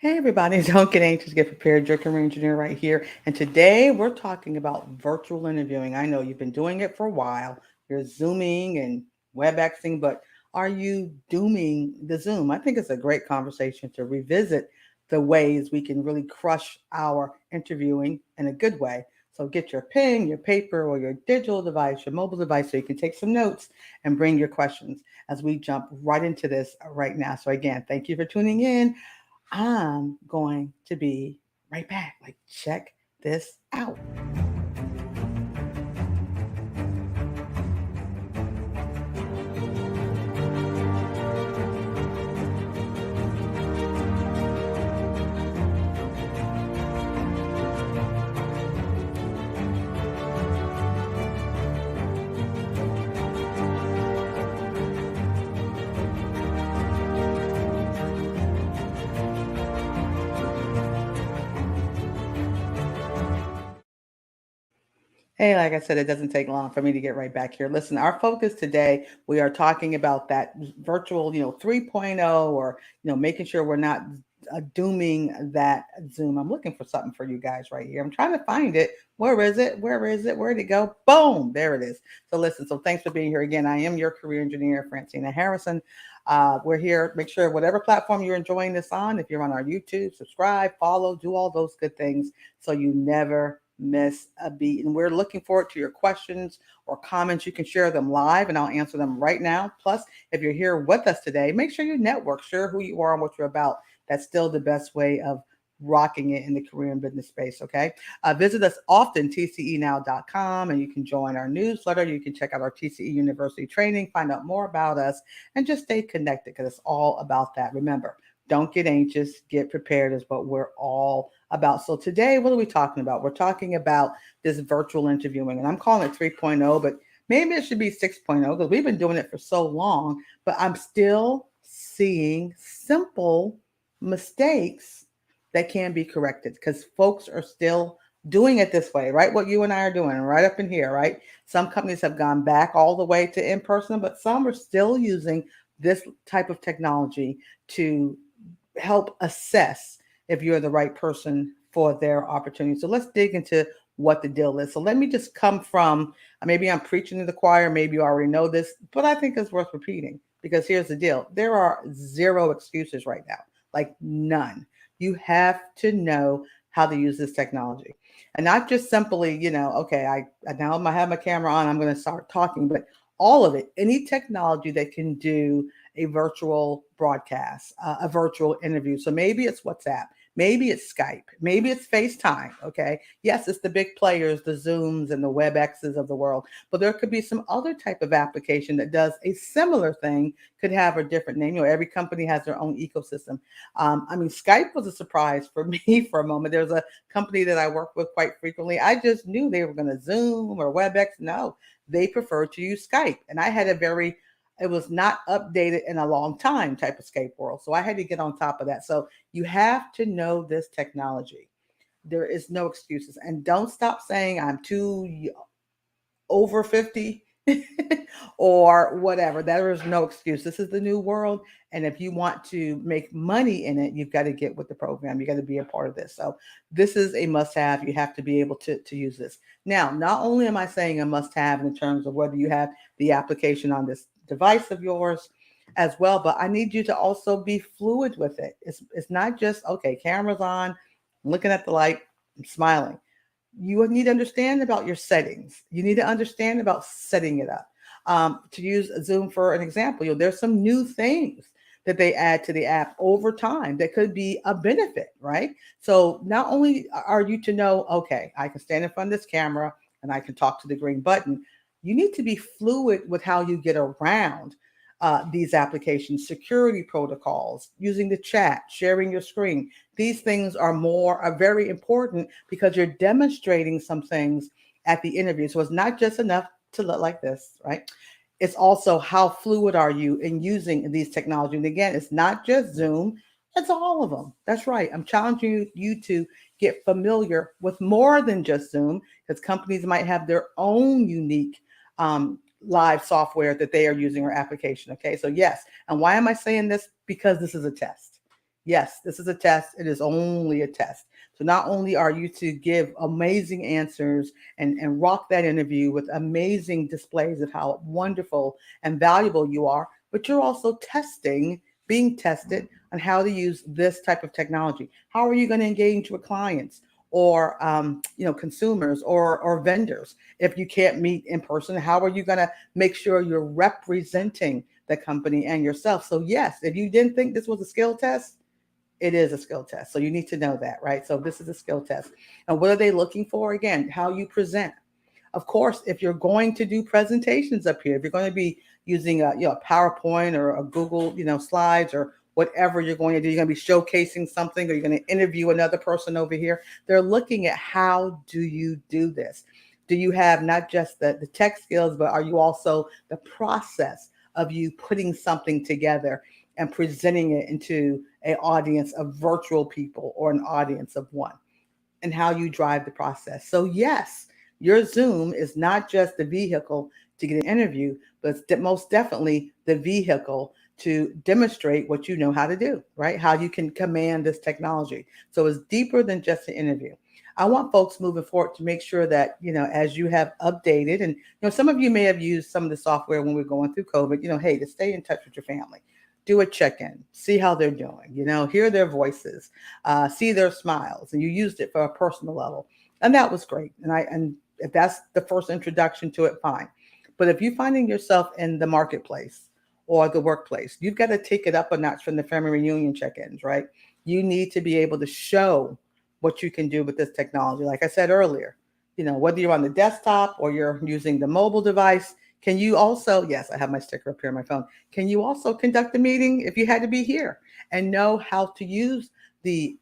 Hey everybody, don't get anxious, get prepared. Your career engineer right here. And today we're talking about virtual interviewing. I know you've been doing it for a while. You're Zooming and WebExing, but are you dooming the Zoom? I think it's a great conversation to revisit the ways we can really crush our interviewing in a good way. So get your pen, your paper, or your digital device, your mobile device, so you can take some notes and bring your questions as we jump right into this right now. So again, thank you for tuning in. I'm going to be right back. Like, check this out. Hey, like I said, it doesn't take long for me to get right back here. Listen, our focus today, we are talking about that virtual, 3.0, or, making sure we're not dooming that Zoom. I'm looking for something for you guys right here. I'm trying to find it. Where is it? Where is it? Where'd it go? Boom, there it is. So listen, so thanks for being here again. I am your career engineer, Francina Harrison. We're here. Make sure whatever platform you're enjoying this on, if you're on our YouTube, subscribe, follow, do all those good things so you never miss a beat. And we're looking forward to your questions or comments. You can share them live and I'll answer them right now. Plus, if you're here with us today, make sure you network, share who you are and what you're about. That's still the best way of rocking it in the career and business space. Okay. Visit us often, tcenow.com, and you can join our newsletter. You can check out our TCE University training, find out more about us, and just stay connected because it's all about that. Remember, don't get anxious, get prepared is what we're all about. So today, what are we talking about? We're talking about this virtual interviewing, and I'm calling it 3.0, but maybe it should be 6.0 because we've been doing it for so long, but I'm still seeing simple mistakes that can be corrected because folks are still doing it this way, right? What you and I are doing right up in here, right? Some companies have gone back all the way to in person, but some are still using this type of technology to help assess if you're the right person for their opportunity. So let's dig into what the deal is. So let me just come from, maybe I'm preaching to the choir, maybe you already know this, but I think it's worth repeating because here's the deal. There are zero excuses right now, like none. You have to know how to use this technology. And not just simply, okay, I now I have my camera on, I'm going to start talking, but all of it, any technology that can do a virtual broadcast, a virtual interview. So maybe it's WhatsApp, maybe it's Skype, maybe it's FaceTime. Okay. Yes, it's the big players, the Zooms and the WebExes of the world, but there could be some other type of application that does a similar thing, could have a different name. Every company has their own ecosystem. Skype was a surprise for me for a moment. There's a company that I work with quite frequently. I just knew they were going to Zoom or WebEx. No, they prefer to use Skype. And I had it was not updated in a long time type of Skype world. So I had to get on top of that. So you have to know this technology. There is no excuses. And don't stop saying I'm too over 50 or whatever. There is no excuse. This is the new world. And if you want to make money in it, you've got to get with the program. You got to be a part of this. So this is a must have. You have to be able to use this. Now, not only am I saying a must have in terms of whether you have the application on this device of yours as well, but I need you to also be fluid with it. It's not just, okay, camera's on, I'm looking at the light, I'm smiling. You need to understand about your settings. You need to understand about setting it up. To use Zoom for an example, there's some new things that they add to the app over time that could be a benefit, right? So not only are you to know, okay, I can stand in front of this camera and I can talk to the green button, you need to be fluid with how you get around these applications, security protocols, using the chat, sharing your screen. These things are very important because you're demonstrating some things at the interview. So it's not just enough to look like this, right? It's also how fluid are you in using these technologies. And again, it's not just Zoom, it's all of them. That's right. I'm challenging you to get familiar with more than just Zoom because companies might have their own unique live software that they are using or application. Okay. So yes. And why am I saying this? Because this is a test. Yes, this is a test. It is only a test. So not only are you to give amazing answers and rock that interview with amazing displays of how wonderful and valuable you are, but you're also being tested on how to use this type of technology. How are you going to engage with clients or consumers or vendors if you can't meet in person? How are you going to make sure you're representing the company and yourself? So yes, if you didn't think this was a skill test, it is a skill test. So you need to know that, right? So this is a skill test. And what are they looking for? Again, how you present. Of course, if you're going to do presentations up here, if you're going to be using a PowerPoint or a Google, slides or whatever you're going to do, you're going to be showcasing something or you're going to interview another person over here. They're looking at how do you do this? Do you have not just the tech skills, but are you also the process of you putting something together and presenting it into an audience of virtual people or an audience of one, and how you drive the process? So yes, your Zoom is not just the vehicle to get an interview, but it's most definitely the vehicle to demonstrate what you know how to do, right? How you can command this technology. So it's deeper than just an interview. I want folks moving forward to make sure that, as you have updated, and, some of you may have used some of the software when we're going through COVID, hey, to stay in touch with your family, do a check-in, see how they're doing, hear their voices, see their smiles, and you used it for a personal level, and that was great. And if that's the first introduction to it, fine. But if you're finding yourself in the marketplace or the workplace, you've got to take it up a notch from the family reunion check-ins, right? You need to be able to show what you can do with this technology. Like I said earlier, whether you're on the desktop or you're using the mobile device, can you also, yes, I have my sticker up here on my phone. Can you also conduct a meeting if you had to be here and know how to use the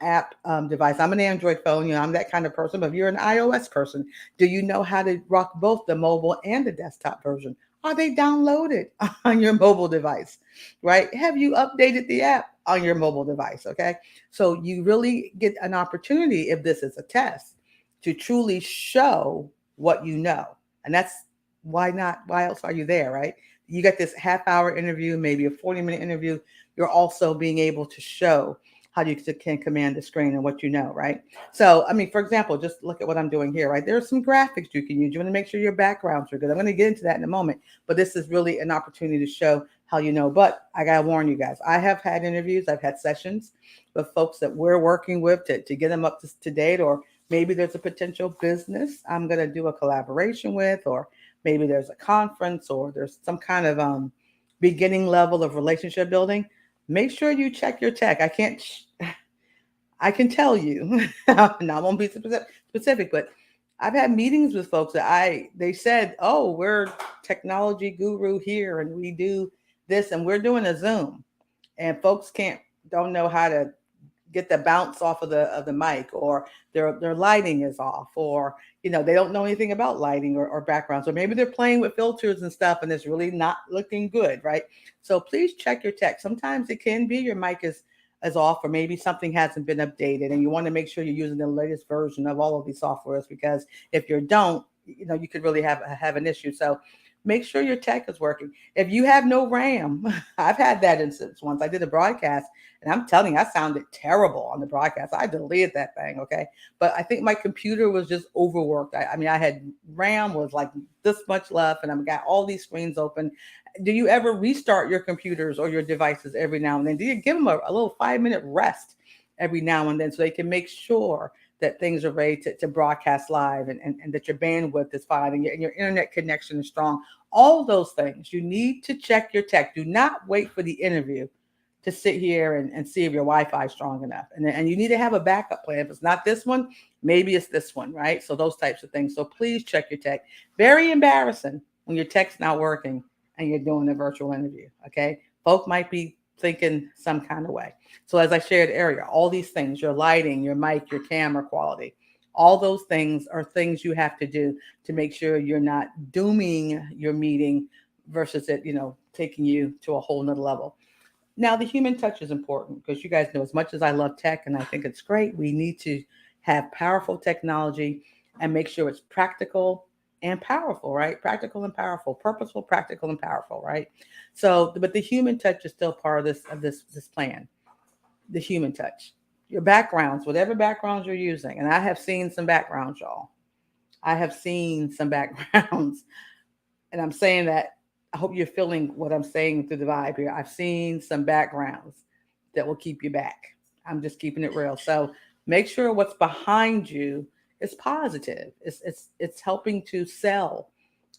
app device? I'm an Android phone, I'm that kind of person, but if you're an iOS person, do you know how to rock both the mobile and the desktop version? Are they downloaded on your mobile device, right? Have you updated the app on your mobile device? Okay. So you really get an opportunity, if this is a test, to truly show what you know. And that's why not? Why else are you there, right? You got this half-hour interview, maybe a 40-minute interview. You're also being able to show how you can command the screen and what you know, right? So, I mean, for example, just look at what I'm doing here, right? There are some graphics you can use. You want to make sure your backgrounds are good. I'm going to get into that in a moment, but this is really an opportunity to show how you know. But I got to warn you guys, I have had interviews, I've had sessions with folks that we're working with to get them up to date, or maybe there's a potential business I'm going to do a collaboration with, or maybe there's a conference or there's some kind of beginning level of relationship building. Make sure you check your tech. I can tell you, and I won't be specific, but I've had meetings with folks that they said, oh, we're technology guru here and we do this and we're doing a Zoom, and folks don't know how to get the bounce off of the mic, or their lighting is off, or they don't know anything about lighting or backgrounds, or maybe they're playing with filters and stuff and it's really not looking good, right? So please check your tech. Sometimes it can be your mic is off, or maybe something hasn't been updated and you want to make sure you're using the latest version of all of these softwares, because if you don't, you could really have an issue. So make sure your tech is working. If you have no RAM, I've had that instance once. I did a broadcast, and I'm telling you, I sounded terrible on the broadcast. I deleted that thing, okay? But I think my computer was just overworked. I mean, I had RAM was like this much left, and I've got all these screens open. Do you ever restart your computers or your devices every now and then? Do you give them a little 5-minute rest every now and then so they can make sure that things are ready to broadcast live, and that your bandwidth is fine and your internet connection is strong? All those things, you need to check your tech. Do not wait for the interview to sit here and see if your Wi-Fi is strong enough. And you need to have a backup plan. If it's not this one, maybe it's this one, right? So those types of things. So please check your tech. Very embarrassing when your tech's not working and you're doing a virtual interview, okay? Folk might be thinking some kind of way. So as I shared earlier, all these things, your lighting, your mic, your camera quality, all those things are things you have to do to make sure you're not dooming your meeting versus it, taking you to a whole nother level. Now, the human touch is important, because you guys know, as much as I love tech and I think it's great, we need to have powerful technology and make sure it's practical and powerful, right? Practical and powerful, purposeful, practical and powerful, right? So, but the human touch is still part of this plan. the human touch. Your backgrounds, whatever backgrounds you're using, and I have seen some backgrounds, y'all. I have seen some backgrounds, and I'm saying that. I hope you're feeling what I'm saying through the vibe here. I've seen some backgrounds that will keep you back. I'm just keeping it real. So make sure what's behind you is positive. It's helping to sell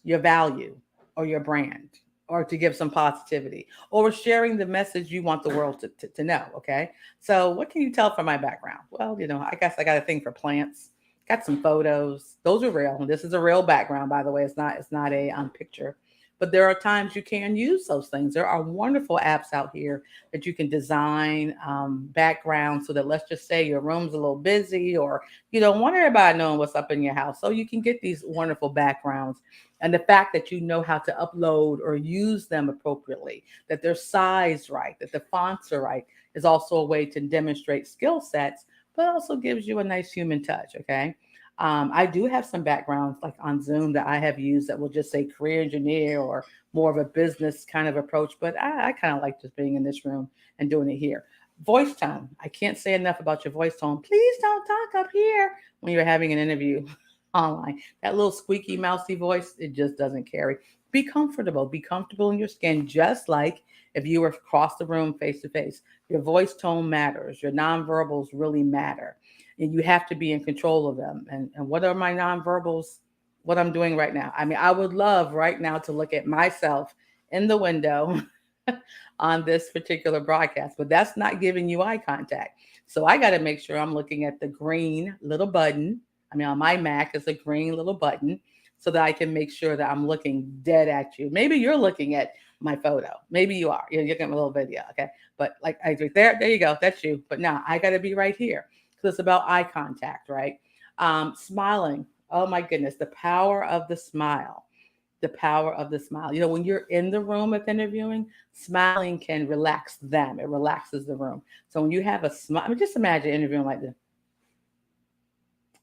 your value or your brand, or to give some positivity, or sharing the message you want the world to know. Okay. So what can you tell from my background? Well, I guess I got a thing for plants, got some photos. Those are real. This is a real background, by the way. It's not a picture. But there are times you can use those things. There are wonderful apps out here that you can design backgrounds so that, let's just say your room's a little busy, or you don't want everybody knowing what's up in your house. So you can get these wonderful backgrounds. And the fact that you know how to upload or use them appropriately, that they're sized right, that the fonts are right, is also a way to demonstrate skill sets, but also gives you a nice human touch. Okay. I do have some backgrounds like on Zoom that I have used that will just say career engineer or more of a business kind of approach. But I kind of like just being in this room and doing it here. Voice tone. I can't say enough about your voice tone. Please don't talk up here when you're having an interview online. That little squeaky, mousy voice, it just doesn't carry. Be comfortable. Be comfortable in your skin, just like if you were across the room face to face. Your voice tone matters. Your nonverbals really matter, and you have to be in control of them. And what are my nonverbals? What I'm doing right now. I mean, I would love right now to look at myself in the window on this particular broadcast, but that's not giving you eye contact. So I got to make sure I'm looking at the green little button. I mean, on my Mac, it's a green little button, so that I can make sure that I'm looking dead at you. Maybe you're looking at my photo. Maybe you are. You're looking at my little video. Okay. But like there you go. That's you. But now I got to be right here. So it's about eye contact, right? Smiling. Oh my goodness, the power of the smile. The power of the smile. When you're in the room with interviewing, smiling can relax them. It relaxes the room. So when you have a smile, I mean, just imagine interviewing like this.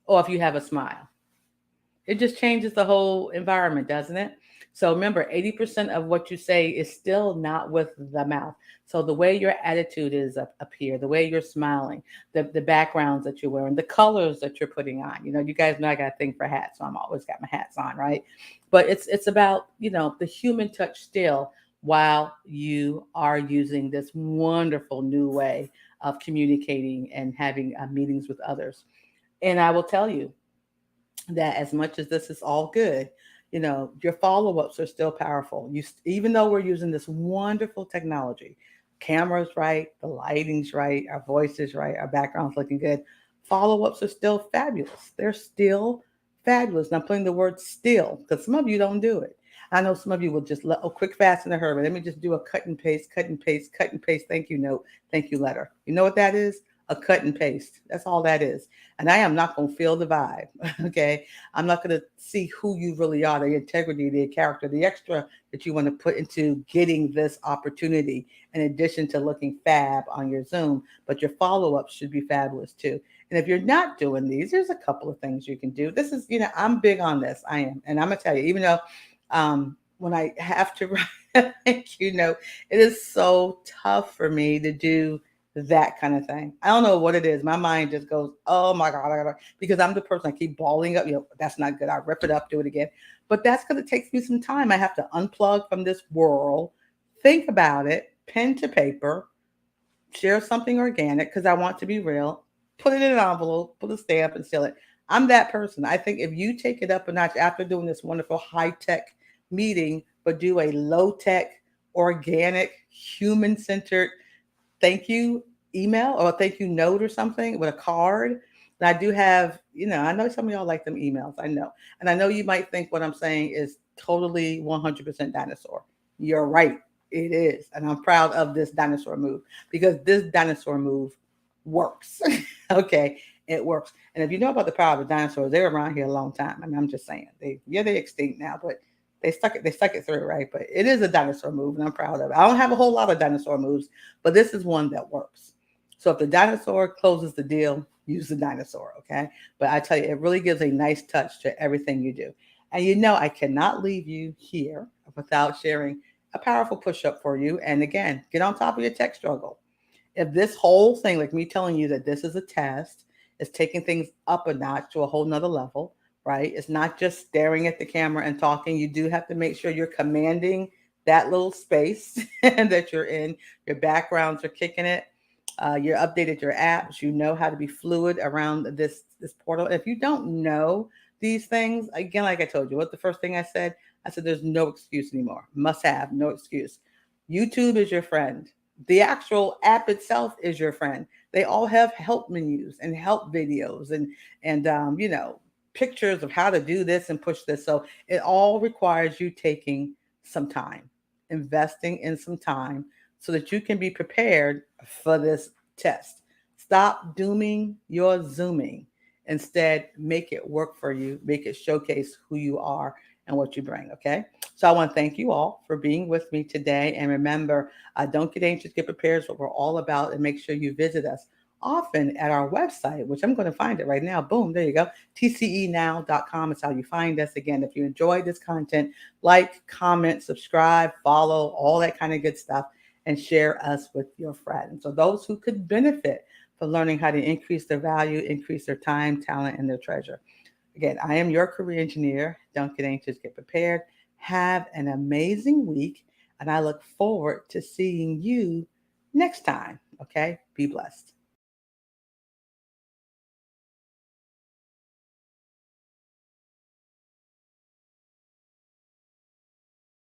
Or if you have a smile, it just changes the whole environment, doesn't it? So remember, 80% of what you say is still not with the mouth. So the way your attitude is up here, the way you're smiling, the backgrounds that you're wearing, the colors that you're putting on. You guys know I got a thing for hats, so I'm always got my hats on, right? But it's about, the human touch still, while you are using this wonderful new way of communicating and having meetings with others. And I will tell you, that as much as this is all good, your follow-ups are still powerful. Even though we're using this wonderful technology, cameras right, the lighting's right, our voice is right, our background's looking good, follow-ups are still fabulous. They're still fabulous. And I'm putting the word still because some of you don't do it. I know some of you will just let quick, fast, and a hurry. Let me just do a cut and paste, cut and paste, cut and paste. Thank you note, thank you letter. You know what that is? A cut and paste. That's all that is. And I am not going to feel the vibe. Okay. I'm not going to see who you really are, the integrity, the character, the extra that you want to put into getting this opportunity, in addition to looking fab on your Zoom. But your follow up should be fabulous too. And if you're not doing these, there's a couple of things you can do. This is, I'm big on this. I am. And I'm going to tell you, even though when I have to write, it is so tough for me to do that kind of thing. I don't know what it is. My mind just goes, oh my God, because I'm the person I keep balling up. That's not good. I rip it up, do it again. But that's because it takes me some time. I have to unplug from this world, think about it, pen to paper, share something organic because I want to be real, put it in an envelope, put a stamp and seal it. I'm that person. I think if you take it up a notch after doing this wonderful high-tech meeting, but do a low-tech, organic, human-centered thank you email or a thank you note or something with a card. And I do have, I know some of y'all like them emails. I know. And I know you might think what I'm saying is totally 100% dinosaur. You're right. It is. And I'm proud of this dinosaur move because this dinosaur move works. Okay. It works. And if you know about the power of the dinosaurs, they're around here a long time. I mean, I'm just saying they're extinct now, but they stuck it through, right? But it is a dinosaur move, and I'm proud of it. I don't have a whole lot of dinosaur moves, but this is one that works. So if the dinosaur closes the deal, use the dinosaur, okay? But I tell you, it really gives a nice touch to everything you do. And I cannot leave you here without sharing a powerful push-up for you. And again, get on top of your tech struggle. If this whole thing, like me telling you that this is a test, is taking things up a notch to a whole nother level, right? It's not just staring at the camera and talking. You do have to make sure you're commanding that little space that you're in. Your backgrounds are kicking it. You're updated your apps. You know how to be fluid around this portal. If you don't know these things, again, like I told you, what the first thing I said? I said there's no excuse anymore. Must have, no excuse. YouTube is your friend. The actual app itself is your friend. They all have help menus and help videos and pictures of how to do this and push this. So it all requires you taking some time, investing in some time so that you can be prepared for this test. Stop dooming your zooming. Instead, make it work for you, make it showcase who you are and what you bring. Okay. So I want to thank you all for being with me today. And remember, don't get anxious, get prepared is what we're all about. And make sure you visit us often at our website, which I'm going to find it right now. Boom, there you go. TCEnow.com is how you find us. Again, if you enjoyed this content, like, comment, subscribe, follow, all that kind of good stuff, and share us with your friends. So those who could benefit from learning how to increase their value, increase their time, talent, and their treasure. Again, I am your career engineer. Don't get anxious, get prepared. Have an amazing week, and I look forward to seeing you next time. Okay? Be blessed.